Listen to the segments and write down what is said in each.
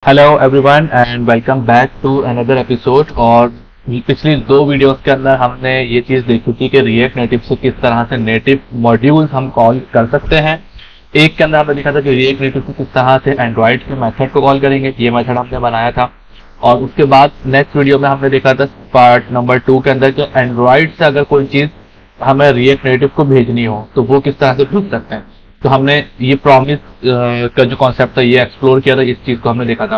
Hello everyone and welcome back to another episode. और पिछली दो वीडियोस के अंदर हमने ये चीज़ देखी थी कि रिएक्ट नेटिव से किस तरह से नेटिव मॉड्यूल्स हम कॉल कर सकते हैं। एक के अंदर हमने देखा था कि रिएक्ट नेटिव से किस तरह से एंड्रॉइड के मेथड को कॉल करेंगे, ये मेथड हमने बनाया था। और उसके बाद नेक्स्ट वीडियो में हमने देखा था पार्ट नंबर 2 के अंदर कि एंड्रॉइड से अगर कोई चीज़ हमें रिएक्ट नेटिव को भेजनी हो तो वो किस तरह से भेज सकते हैं। तो हमने ये प्रॉमिस का जो कॉन्सेप्ट था ये एक्सप्लोर किया था, इस चीज को हमने देखा था।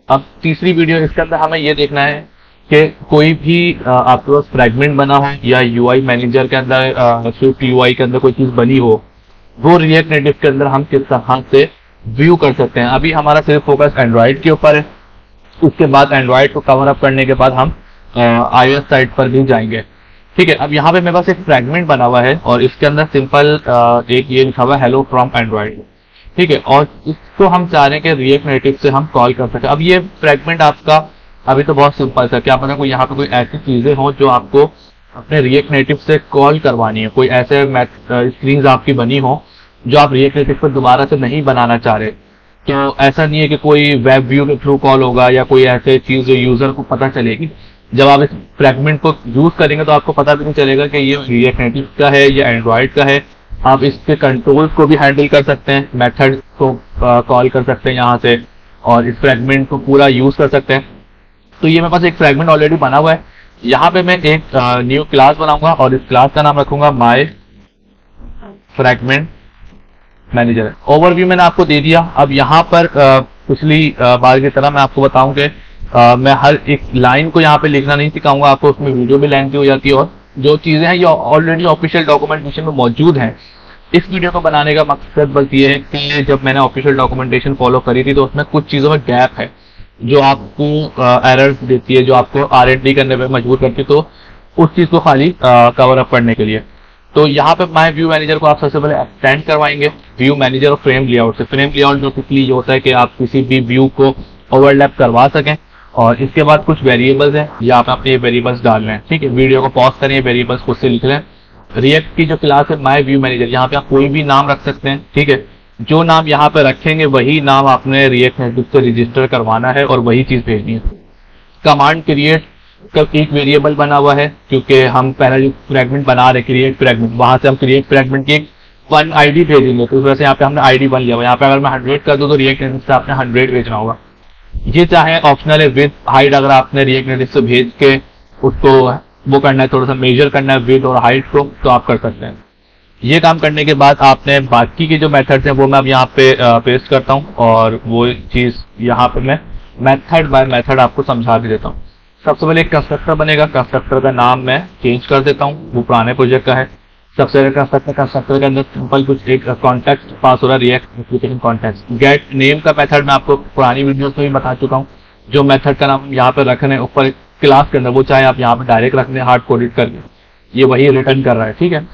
अब तीसरी वीडियो इसके अंदर हमें ये देखना है कि कोई भी आपके पास फ्रैगमेंट बना हो या यूआई मैनेजर के अंदर स्विफ्ट यूआई के अंदर कोई चीज बनी हो, वो रिएक्ट नेटिव के अंदर हम किस तरह से व्यू कर सकते हैं। अभी हमारा सिर्फ फोकस एंड्रॉइड के ऊपर है, उसके बाद एंड्रॉइड को कवर अप करने के बाद हम iOS साइट पर भी जाएंगे। ठीक है, अब यहाँ पे मेरे पास एक फ्रैगमेंट बना हुआ है और इसके अंदर सिंपल एक ये लिखा हुआ है हेलो फ्रॉम एंड्रॉइड। ठीक है, और इसको हम चाह रहे हैं कि रिएक्ट नेटिव से हम कॉल कर सकें। अब ये फ्रैगमेंट आपका अभी तो बहुत सिंपल सा, क्या पता कोई यहाँ पे कोई ऐसी चीजें हो जो आपको अपने रिएक्ट नेटिव से कॉल करवानी है, कोई ऐसे स्क्रीन आपकी बनी हो जो आप रिएक्ट नेटिव पर दोबारा से नहीं बनाना चाह रहे। तो ऐसा नहीं है कि कोई वेब व्यू के थ्रू कॉल होगा या कोई ऐसे चीज जो यूजर को पता चलेगी। जब आप इस फ्रैगमेंट को यूज करेंगे तो आपको पता भी नहीं चलेगा कि ये रिएक्ट नेटिव का है या एंड्रॉइड का है। आप इसके कंट्रोल्स को भी हैंडल कर सकते हैं, मेथड को कॉल कर सकते हैं यहाँ से, और इस फ्रैगमेंट को पूरा यूज कर सकते हैं। तो ये मेरे पास एक फ्रैगमेंट ऑलरेडी बना हुआ है। यहाँ पे मैं एक न्यू क्लास बनाऊंगा और इस क्लास का नाम रखूंगा माय फ्रैगमेंट मैनेजर। ओवरव्यू मैंने आपको दे दिया। अब यहाँ पर पिछली बार की तरह मैं आपको बताऊं कि मैं हर एक लाइन को यहाँ पे लिखना नहीं सिखाऊंगा आपको, उसमें वीडियो भी लेंथी हो जाती है और जो चीजें हैं ये ऑलरेडी ऑफिशियल डॉक्यूमेंटेशन में मौजूद हैं। इस वीडियो को बनाने का मकसद बस ये है कि जब मैंने ऑफिशियल डॉक्यूमेंटेशन फॉलो करी थी तो उसमें कुछ चीजों में गैप है जो आपको एरर्स देती है, जो आपको R&D करने पर मजबूर करती है, तो उस चीज को खाली कवर अप करने के लिए। तो यहाँ पे माय व्यू मैनेजर को आप सबसे पहले एक्सटेंड करवाएंगे व्यू मैनेजर और फ्रेम लेआउट से। फ्रेम लेआउट बेसिकली ये होता है कि आप किसी भी व्यू को ओवरलैप करवा सकें, और इसके बाद कुछ वेरिएबल्स हैं, यहाँ पे आपने ये वेरिएबल्स डालने हैं। ठीक है, वीडियो को पॉज करें, वेरिएबल्स खुद से लिख लें। रिएक्ट की जो क्लास है माय व्यू मैनेजर, यहाँ पे आप कोई भी नाम रख सकते हैं। ठीक है, जो नाम यहाँ पे रखेंगे वही नाम आपने रिएक्ट नेटिव से रजिस्टर करवाना है और वही चीज भेजनी है। कमांड क्रिएट का एक वेरिएबल बना हुआ है, क्योंकि हम पहले जो फ्रैगमेंट बना रहे क्रिएट फ्रैगमेंट, वहां से हम क्रिएट फ्रैगमेंट की एक 1 ID भेजेंगे। तो वैसे यहाँ पे हमने ID 1 लिया हुआ। यहाँ पे अगर मैं 100 कर दूं तो रिएक्ट नेटिव से आपने 100 भेजना होगा। ये चाहे ऑप्शनल है, विद हाइट अगर आपने रिएक्ट नेटिव से भेज के उसको वो करना है, थोड़ा सा मेजर करना है विद और हाइट को, तो आप कर सकते हैं। ये काम करने के बाद आपने बाकी के जो मेथड्स हैं वो मैं अब यहाँ पे पेस्ट करता हूँ, और वो चीज यहाँ पे मैं मेथड बाय मेथड आपको समझा भी देता हूँ। सबसे पहले एक कंस्ट्रक्टर बनेगा, कंस्ट्रक्टर का नाम मैं चेंज कर देता हूँ, वो पुराने प्रोजेक्ट का है। सबसे पहले कंस्ट्रक्टर के अंदर सिंपल कुछ एक कॉन्टेक्स्ट पास हो रहा है, react application context. Gate name का मेथड मैं आपको पुरानी वीडियोस में भी बता चुका हूँ। जो मेथड का नाम यहाँ पे रखने ऊपर क्लास के अंदर, वो चाहे आप यहाँ पे डायरेक्ट रखने हार्ड कोडेड करके, ये वही रिटर्न कर रहा है। ठीक है,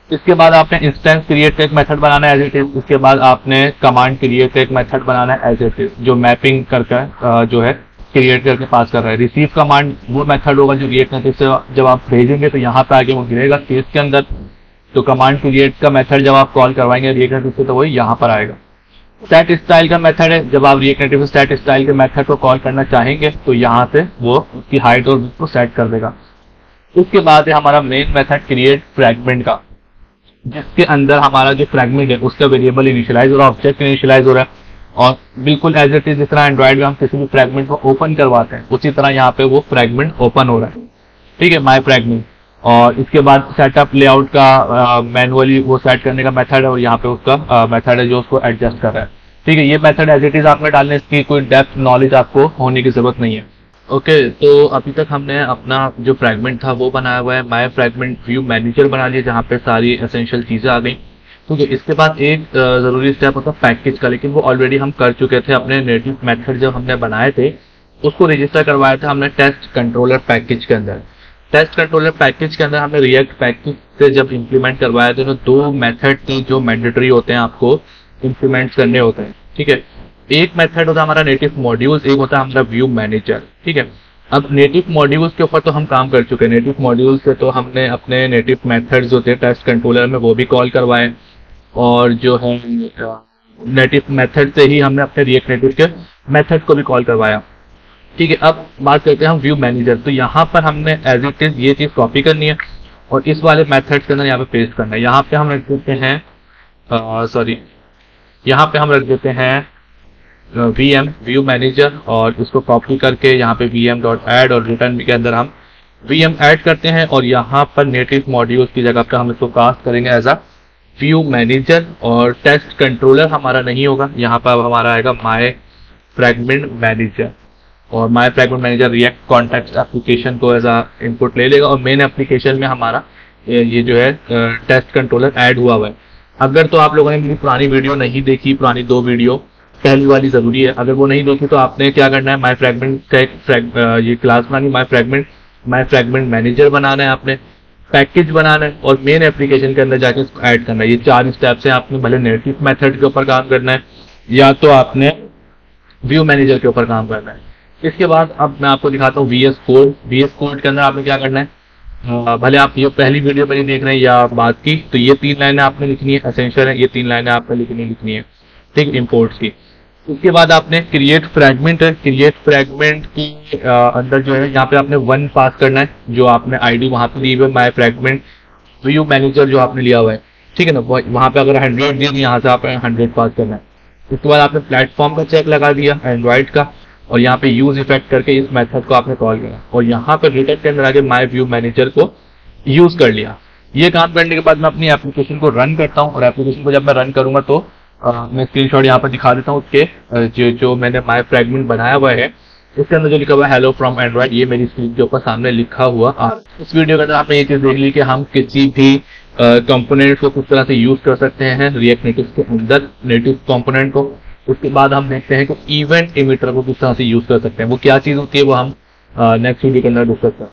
इसके बाद आपने इंस्टेंस क्रिएट का एक मेथड बनाना है एज इट इज। इसके बाद आपने कमांड क्रिएट का एक मेथड बनाना है एज इट इज, जो मैपिंग करके जो है क्रिएट करके पास कर रहा है। रिसीव कमांड वो मेथड होगा जो रिएक्ट नेटिव से जब आप भेजेंगे तो यहाँ पे आगे वो गिरेगा केस के अंदर। तो कमांड क्रिएट का मेथड जब आप कॉल करवाएंगे रिएक्ट नेटिव से तो वही यहाँ पर आएगा। सेट स्टाइल का मेथड है, जब आप रिएक्ट नेटिव से सेट स्टाइल के मेथड को कॉल करना चाहेंगे तो यहाँ से वो उसकी हाइट और विड्थ को सेट कर देगा। उसके बाद है हमारा मेन मेथड क्रिएट फ्रैगमेंट का, जिसके अंदर हमारा जो फ्रैगमेंट है उसका वेरिएबल इनिशियलाइज हो रहा है, ऑब्जेक्ट इनिशियलाइज हो रहा है, और बिल्कुल एज इट इज जिस तरह एंड्रॉइड में हम किसी भी फ्रैगमेंट को ओपन करवाते हैं उसी तरह यहाँ पे वो फ्रैगमेंट ओपन हो रहा है। ठीक है, माय फ्रैगमेंट। और इसके बाद सेटअप लेआउट का मैनुअली वो सेट करने का मेथड है, और यहाँ पे उसका मेथड है जो उसको एडजस्ट कर रहा है। ठीक है, ये मेथड एज इट इज आपने डालने, इसकी कोई डेप्थ नॉलेज आपको होने की जरूरत नहीं है। ओके, तो अभी तक हमने अपना जो फ्रैगमेंट था वो बनाया हुआ है, माय फ्रैगमेंट व्यू मैनेजर बना लिया जहाँ पे सारी एसेंशियल चीजें आ गई। ठीक है, इसके बाद एक जरूरी स्टेप होता है पैकेज का, लेकिन वो ऑलरेडी हम कर चुके थे अपने नेटिव मेथड जब हमने बनाए थे, उसको रजिस्टर करवाया था हमने टेस्ट कंट्रोलर पैकेज के अंदर। टेस्ट कंट्रोलर पैकेज के अंदर हमने रिएक्ट पैकेज से जब इंप्लीमेंट करवाया था तो 2 मेथड थे जो मैंडेटरी होते हैं, आपको इंप्लीमेंट करने होते हैं। ठीक है, एक मेथड होता है हमारा नेटिव मॉड्यूल्स, एक होता है हमारा व्यू मैनेजर। ठीक है, अब नेटिव मॉड्यूल्स के ऊपर तो हम काम कर चुके हैं। नेटिव मॉड्यूल से तो हमने अपने नेटिव मेथड्स होते हैं टेस्ट कंट्रोलर में वो भी कॉल करवाए, और जो है नेटिव मेथड से ही हमने अपने रिएक्ट नेटिव के मेथड को भी कॉल करवाया। ठीक है, अब बात करते हैं हम व्यू मैनेजर। तो यहाँ पर हमने एज इट इज ये चीज कॉपी करनी है और इस वाले मेथड के अंदर यहाँ पे पेस्ट करना है। यहाँ पे हम रख देते हैं यहाँ पे हम रख देते हैं VM व्यू मैनेजर, और इसको कॉपी करके यहाँ पे vm.add और रिटर्न के अंदर हम VM ऐड करते हैं, और यहाँ पर नेटिव मॉड्यूल्स की जगह पे हम इसको कास्ट करेंगे एज अ व्यू मैनेजर। और टेस्ट कंट्रोलर हमारा नहीं होगा, यहाँ पर अब हमारा आएगा माई फ्रैगमेंट मैनेजर, और my fragment manager react context application को एज अ इनपुट ले लेगा, और मेन एप्लीकेशन में हमारा ये जो है टेस्ट कंट्रोलर ऐड हुआ है। अगर तो आप लोगों ने मेरी पुरानी वीडियो नहीं देखी, पुरानी 2 वीडियो, पहली वाली जरूरी है, अगर वो नहीं देखी तो आपने क्या करना है, माई फ्रैगमेंट का ये क्लास बनानी, माई फ्रैगमेंट मैनेजर बनाना है, आपने पैकेज बनाना है और मेन एप्लीकेशन के अंदर जाके इसको ऐड करना है। ये 4 स्टेप्स हैं। आपने भले नेटिव मेथड के ऊपर काम करना है या तो आपने व्यू मैनेजर के ऊपर काम करना है। इसके बाद अब मैं आपको दिखाता हूँ VS कोड। VS कोड के अंदर आपने क्या करना है, भले आप ये पहली वीडियो पर ही देख रहे हैं या बात की, तो ये 3 लाइनें आपने लिखनी है, एसेंशियल है, ये 3 लाइनें आपने लिखनी है, ठीक, इंपोर्ट्स की। उसके बाद आपने क्रिएट फ्रैगमेंट है, क्रिएट फ्रैगमेंट के अंदर जो है यहाँ पे आपने 1 पास करना है, जो आपने आईडी वहां पे दी हुई है, माई फ्रैगमेंट व्यू मैनेजर जो आपने लिया हुआ है, ठीक है ना। वहां पे अगर 100 दिया, यहाँ से आप 100 पास करना है। उसके बाद आपने प्लेटफॉर्म का चेक लगा दिया एंड्रॉइड का, और यहाँ पे यूज इफेक्ट करके इस मेथड को आपने कॉल किया, और यहाँ पर रिटर्न के अंदर आके माई व्यू मैनेजर को यूज कर लिया। ये काम करने के बाद मैं अपनी एप्लीकेशन को रन करता हूँ, और एप्लीकेशन को जब मैं रन करूंगा तो मैं स्क्रीनशॉट यहाँ पर दिखा देता हूँ उसके जो मैंने माई फ्रैगमेंट बनाया हुआ है, इसके अंदर जो लिखा हुआ है हेलो फ्रॉम एंड्रॉइड, ये मेरी स्क्रीन के ऊपर सामने लिखा हुआ। इस वीडियो के अंदर आपने ये चीज देख ली कि हम किसी भी कंपोनेंट को किस तरह से यूज कर सकते हैं रिएक्ट नेटिव के अंदर, नेटिव कंपोनेंट को। उसके बाद हम देखते हैं कि इवेंट इमिटर को किस तरह से यूज कर सकते हैं, वो क्या चीज होती है, वो हम नेक्स्ट वीडियो के अंदर डिस्कस करते हैं।